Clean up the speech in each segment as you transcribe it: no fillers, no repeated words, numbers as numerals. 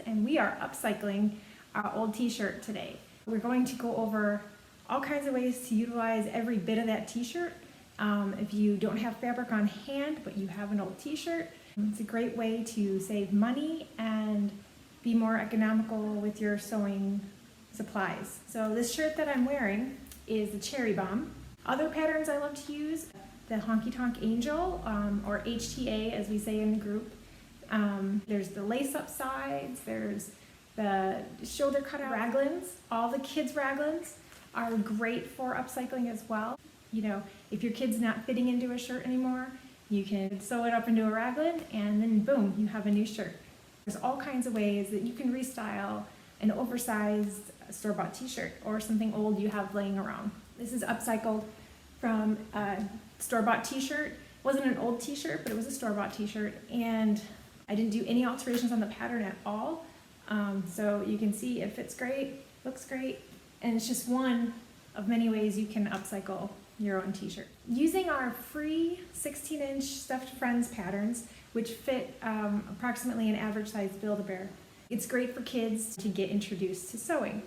and we are upcycling our old t-shirt today. We're going to go over all kinds of ways to utilize every bit of that t-shirt. If you don't have fabric on hand but you have an old t-shirt, it's a great way to save money and be more economical with your sewing supplies. So this shirt that I'm wearing is the Cherry Bomb. Other patterns I love to use, the Honky Tonk Angel, or HTA as we say in the group. There's the lace-up sides, there's the shoulder cutout raglans. All the kids' raglans are great for upcycling as well. You know, if your kid's not fitting into a shirt anymore, you can sew it up into a raglan and then boom, you have a new shirt. There's all kinds of ways that you can restyle an oversized store-bought t-shirt or something old you have laying around. This is upcycled from a store-bought t-shirt. It wasn't an old t-shirt, but it was a store-bought t-shirt, and I didn't do any alterations on the pattern at all. So you can see it fits great, looks great, and it's just one of many ways you can upcycle your own t-shirt. Using our free 16-inch Stuffed Friends patterns, which fit approximately an average size Build-A-Bear, it's great for kids to get introduced to sewing.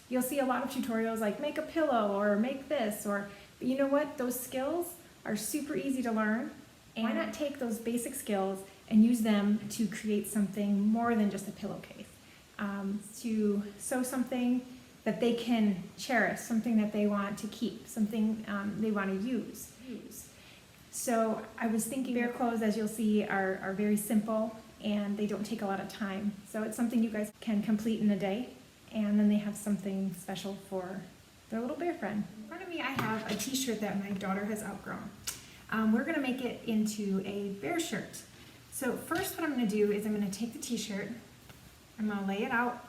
You'll see a lot of tutorials like make a pillow or make this, but you know what? Those skills are super easy to learn. And why not take those basic skills and use them to create something more than just a pillowcase? To sew something that they can cherish, something that they want to keep, something they want to use. So I was thinking bear clothes, as you'll see, are very simple and they don't take a lot of time. So it's something you guys can complete in a day, and then they have something special for their little bear friend. In front of me I have a t-shirt that my daughter has outgrown. We're going to make it into a bear shirt. So first what I'm going to do is I'm going to take the t-shirt, I'm going to lay it out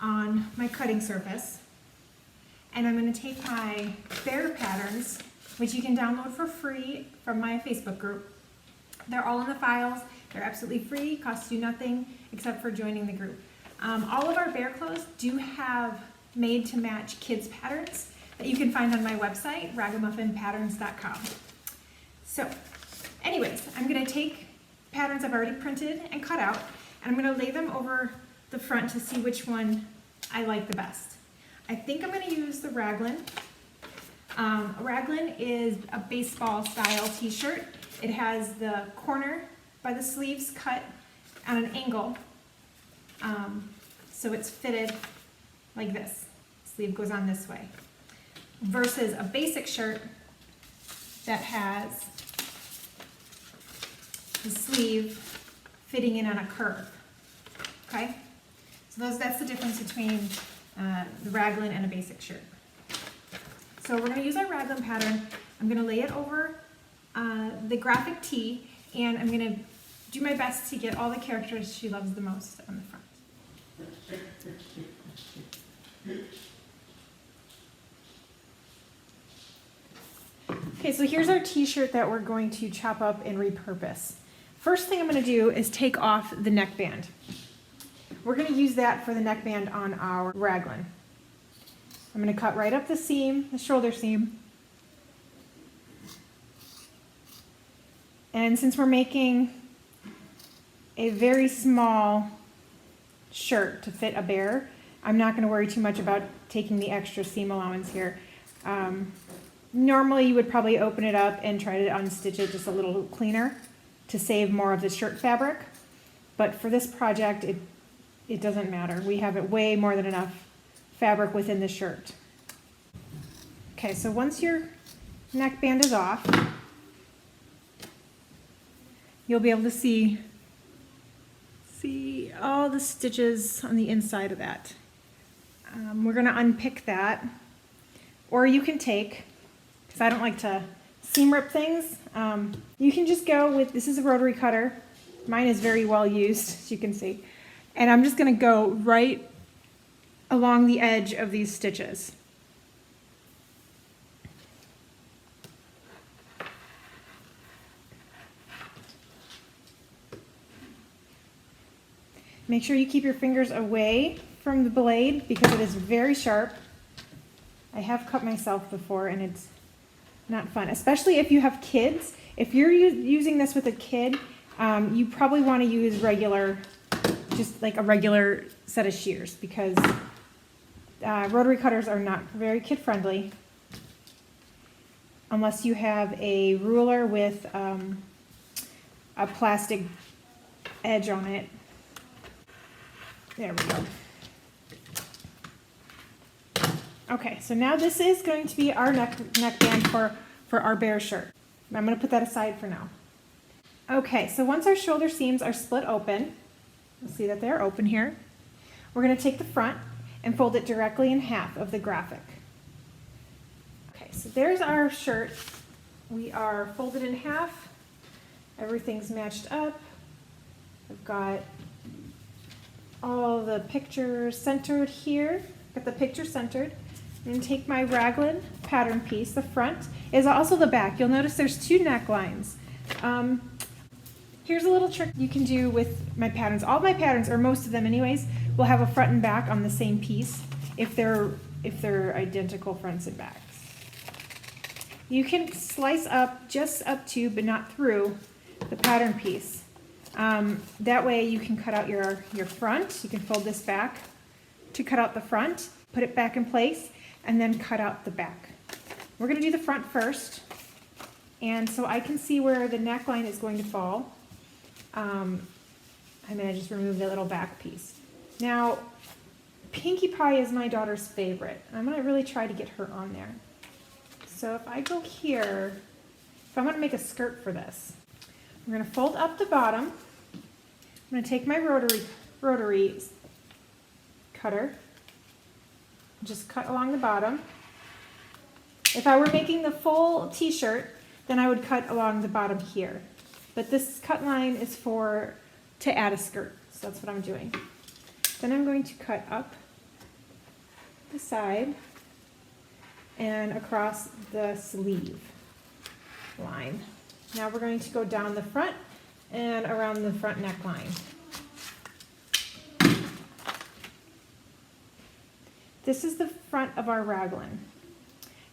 on my cutting surface, and I'm going to take my bear patterns, which you can download for free from my Facebook group. They're all in the files. They're absolutely free, cost you nothing except for joining the group. All of our bear clothes do have made to match kids patterns that you can find on my website, ragamuffinpatterns.com. So anyways, I'm going to take patterns I've already printed and cut out, and I'm going to lay them over the front to see which one I like the best. I think I'm going to use the raglan. A raglan is a baseball style t-shirt. It has the corner by the sleeves cut at an angle, so it's fitted like this. Sleeve goes on this way, versus a basic shirt that has the sleeve fitting in on a curve. Okay, so that's the difference between the raglan and a basic shirt. So we're going to use our raglan pattern. I'm going to lay it over the graphic tee, and I'm going to do my best to get all the characters she loves the most on the front. Okay, so here's our t-shirt that we're going to chop up and repurpose. First thing I'm going to do is take off the neckband. We're going to use that for the neckband on our raglan. I'm going to cut right up the seam, the shoulder seam. And since we're making a very small shirt to fit a bear, I'm not going to worry too much about taking the extra seam allowance here. Normally you would probably open it up and try to unstitch it just a little cleaner to save more of the shirt fabric. But for this project, it doesn't matter. We have it way more than enough fabric within the shirt. Okay, so once your neckband is off, you'll be able to see all the stitches on the inside of that. We're going to unpick that, or you can take, because I don't like to seam rip things, you can just go with, this is a rotary cutter. Mine is very well used, as you can see. And I'm just going to go right along the edge of these stitches. Make sure you keep your fingers away from the blade because it is very sharp. I have cut myself before and it's not fun, especially if you have kids. If you're using this with a kid, you probably want to use regular just like a regular set of shears, because rotary cutters are not very kid friendly unless you have a ruler with a plastic edge on it. There we go. Okay, so now this is going to be our neckband for our bear shirt. I'm going to put that aside for now. Okay, so once our shoulder seams are split open, you'll see that they're open here, we're going to take the front and fold it directly in half of the graphic. Okay, so there's our shirt. We are folded in half. Everything's matched up. I've got all the pictures centered here. Got the picture centered. I'm going to take my raglan pattern piece. The front is also the back. You'll notice there's two necklines. Here's a little trick you can do with my patterns. All my patterns, or most of them anyways, will have a front and back on the same piece if they're identical fronts and backs. You can slice up just up to, but not through, the pattern piece. That way you can cut out your front. You can fold this back to cut out the front, put it back in place, and then cut out the back. We're going to do the front first, and so I can see where the neckline is going to fall. I'm going to just remove the little back piece. Now, Pinkie Pie is my daughter's favorite. I'm going to really try to get her on there. So if I go here, if I want to make a skirt for this, I'm going to fold up the bottom. I'm going to take my rotary cutter, just cut along the bottom. If I were making the full t-shirt, then I would cut along the bottom here. But this cut line is to add a skirt, so that's what I'm doing. Then I'm going to cut up the side and across the sleeve line. Now we're going to go down the front and around the front neckline. This is the front of our raglan.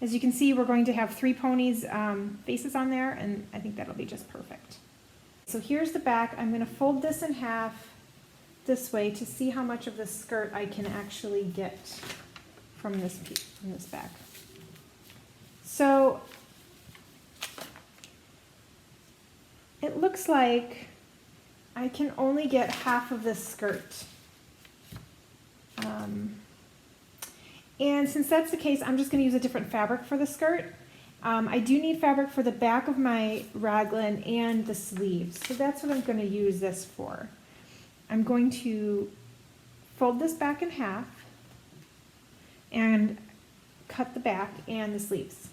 As you can see, we're going to have 3 ponies' faces on there, and I think that'll be just perfect. So here's the back. I'm going to fold this in half this way to see how much of the skirt I can actually get from this back. So it looks like I can only get half of this skirt. And since that's the case, I'm just going to use a different fabric for the skirt. I do need fabric for the back of my raglan and the sleeves, so that's what I'm going to use this for. I'm going to fold this back in half and cut the back and the sleeves.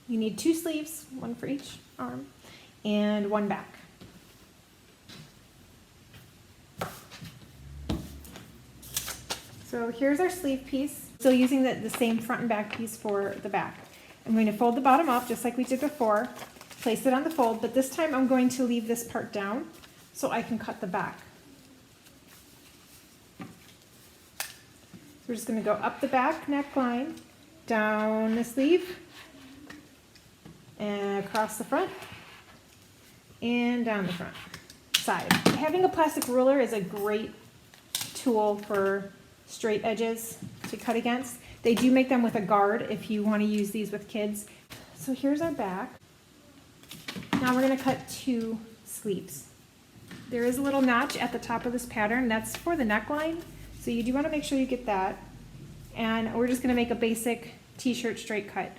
You need 2 sleeves, 1 for each arm, and 1 back. So here's our sleeve piece. Still using the same front and back piece for the back. I'm going to fold the bottom up just like we did before, place it on the fold, but this time I'm going to leave this part down so I can cut the back. So we're just going to go up the back neckline, down the sleeve, and across the front, and down the front side. Having a plastic ruler is a great tool for straight edges to cut against. They do make them with a guard if you want to use these with kids. So here's our back. Now we're going to cut 2 sleeves. There is a little notch at the top of this pattern. That's for the neckline, so you do want to make sure you get that. And we're just going to make a basic t-shirt straight cut.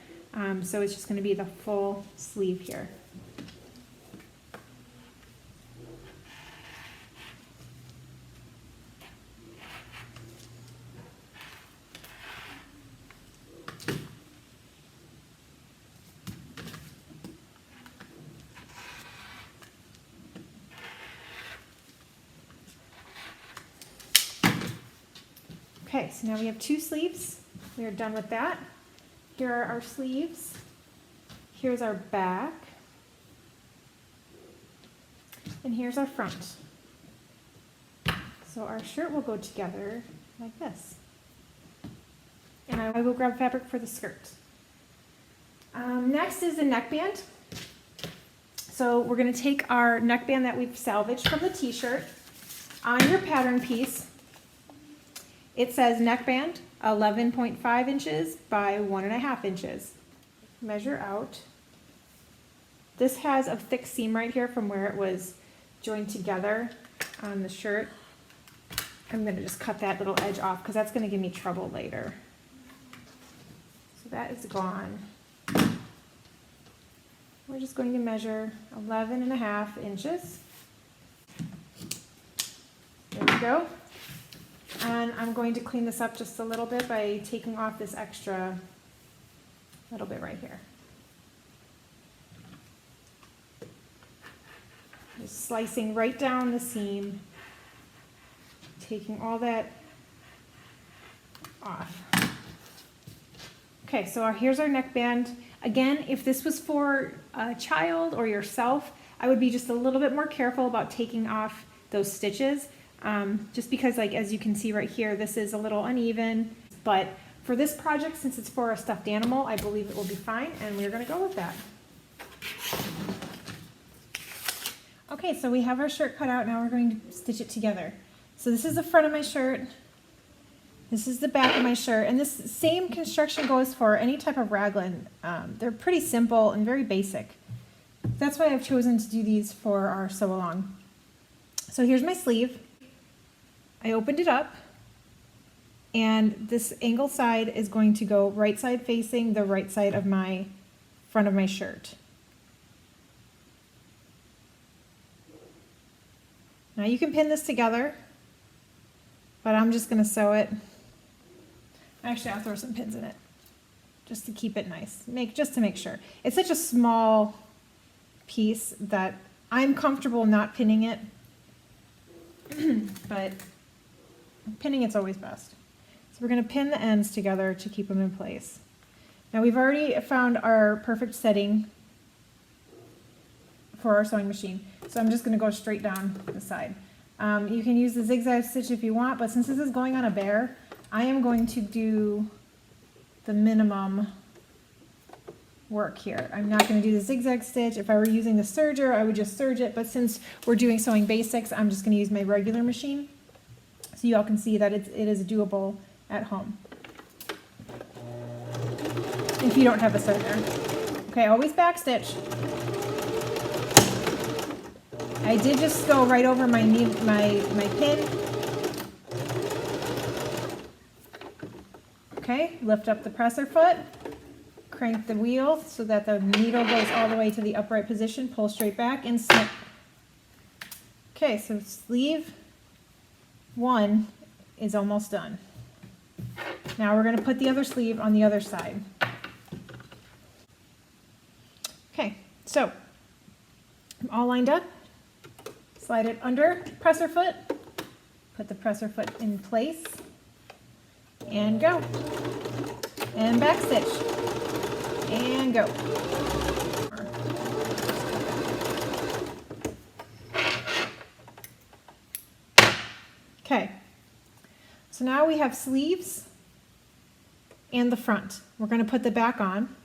So it's just going to be the full sleeve here. Okay, so now we have 2 sleeves. We are done with that. Here are our sleeves. Here's our back. And here's our front. So our shirt will go together like this. And I will grab fabric for the skirt. Next is the neckband. So we're going to take our neckband that we've salvaged from the t-shirt, On your pattern piece, it says neckband 11.5 inches by 1.5 inches. Measure out. This has a thick seam right here from where it was joined together on the shirt. I'm going to just cut that little edge off because that's going to give me trouble later. So that is gone. We're just going to measure 11.5 inches. There we go. And I'm going to clean this up just a little bit by taking off this extra little bit right here. Just slicing right down the seam, taking all that off. Okay, so here's our neckband. Again, if this was for a child or yourself, I would be just a little bit more careful about taking off those stitches. Just because, like, as you can see right here, this is a little uneven, but for this project, since it's for a stuffed animal, I believe it will be fine, and we're going to go with that. Okay, so we have our shirt cut out. Now we're going to stitch it together. So this is the front of my shirt. This is the back of my shirt, and this same construction goes for any type of raglan. They're pretty simple and very basic. That's why I've chosen to do these for our sew along. So here's my sleeve. I opened it up, and this angle side is going to go right side facing the right side of my front of my shirt. Now you can pin this together, but I'm just going to sew it. Actually, I'll throw some pins in it just to keep it nice, just to make sure. It's such a small piece that I'm comfortable not pinning it, but pinning it's always best. So we're going to pin the ends together to keep them in place. Now we've already found our perfect setting for our sewing machine, so I'm just going to go straight down the side. You can use the zigzag stitch if you want, but since this is going on a bear, I am going to do the minimum work here. I'm not going to do the zigzag stitch. If I were using the serger, I would just serge it, but since we're doing sewing basics, I'm just going to use my regular machine so y'all can see that it is doable at home if you don't have a serger. Okay, always back stitch. I did just go right over my pin. Okay, lift up the presser foot, crank the wheel so that the needle goes all the way to the upright position, pull straight back and snip. Okay, so sleeve 1 is almost done. Now we're going to put the other sleeve on the other side. Okay, so I'm all lined up. Slide it under presser foot, put the presser foot in place, and go. And back stitch, and go. Okay, so now we have sleeves and the front. We're going to put the back on,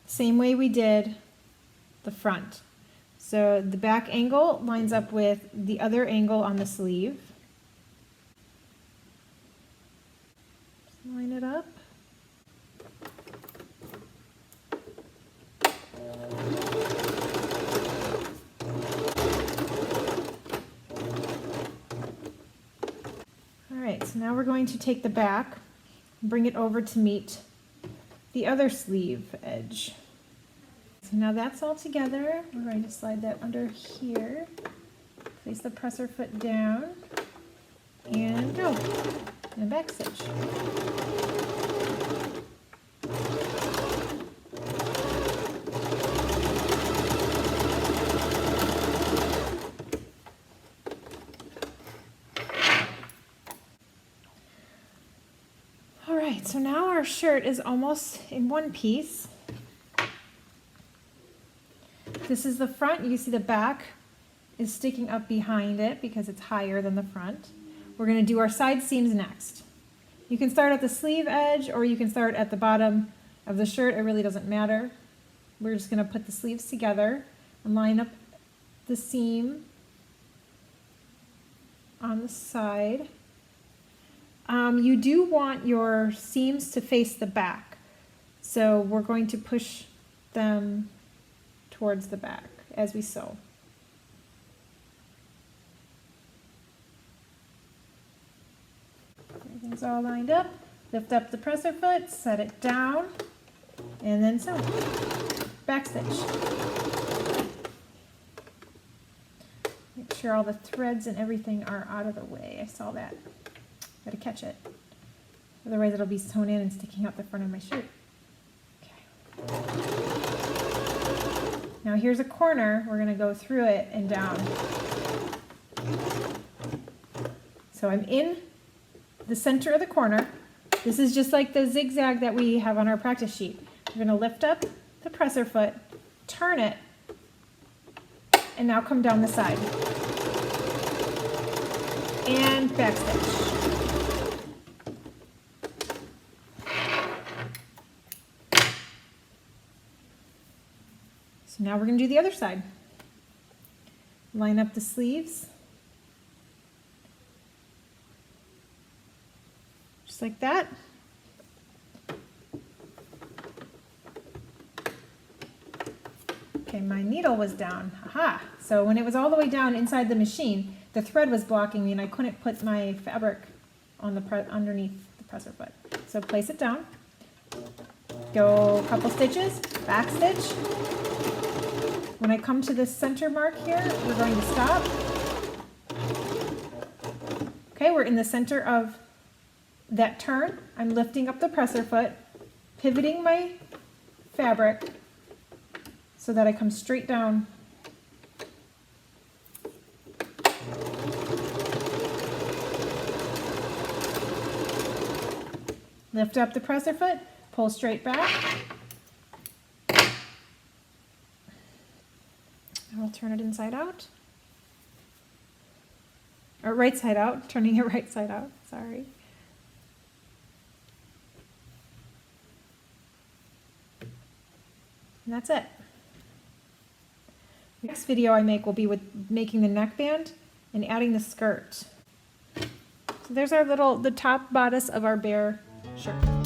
same way we did the front. So the back angle lines up with the other angle on the sleeve. Just line it up. All right, so now we're going to take the back, bring it over to meet the other sleeve edge. So now that's all together. We're going to slide that under here, place the presser foot down, and go. And back stitch. All right, so now our shirt is almost in one piece. This is the front. You can see the back is sticking up behind it because it's higher than the front. We're going to do our side seams next. You can start at the sleeve edge or you can start at the bottom of the shirt. It really doesn't matter. We're just going to put the sleeves together and line up the seam on the side. You do want your seams to face the back, so we're going to push them towards the back as we sew. Everything's all lined up. Lift up the presser foot, set it down, and then sew. Backstitch. Make sure all the threads and everything are out of the way. I saw that. Gotta catch it. Otherwise it'll be sewn in and sticking out the front of my shirt. Okay. Now here's a corner. We're gonna go through it and down. So I'm in the center of the corner. This is just like the zigzag that we have on our practice sheet. We're gonna lift up the presser foot, turn it, and now come down the side. And backstitch. So now we're going to do the other side. Line up the sleeves. Just like that. Okay, my needle was down. Aha! So when it was all the way down inside the machine, the thread was blocking me and I couldn't put my fabric on the underneath the presser foot. So place it down. Go a couple stitches, back stitch. When I come to this center mark here, we're going to stop. Okay, we're in the center of that turn. I'm lifting up the presser foot, pivoting my fabric so that I come straight down. Lift up the presser foot, pull straight back. I'll turn it inside out. Or right side out, turning it right side out, sorry. And that's it. The next video I make will be with making the neckband and adding the skirt. So there's our the top bodice of our bear shirt.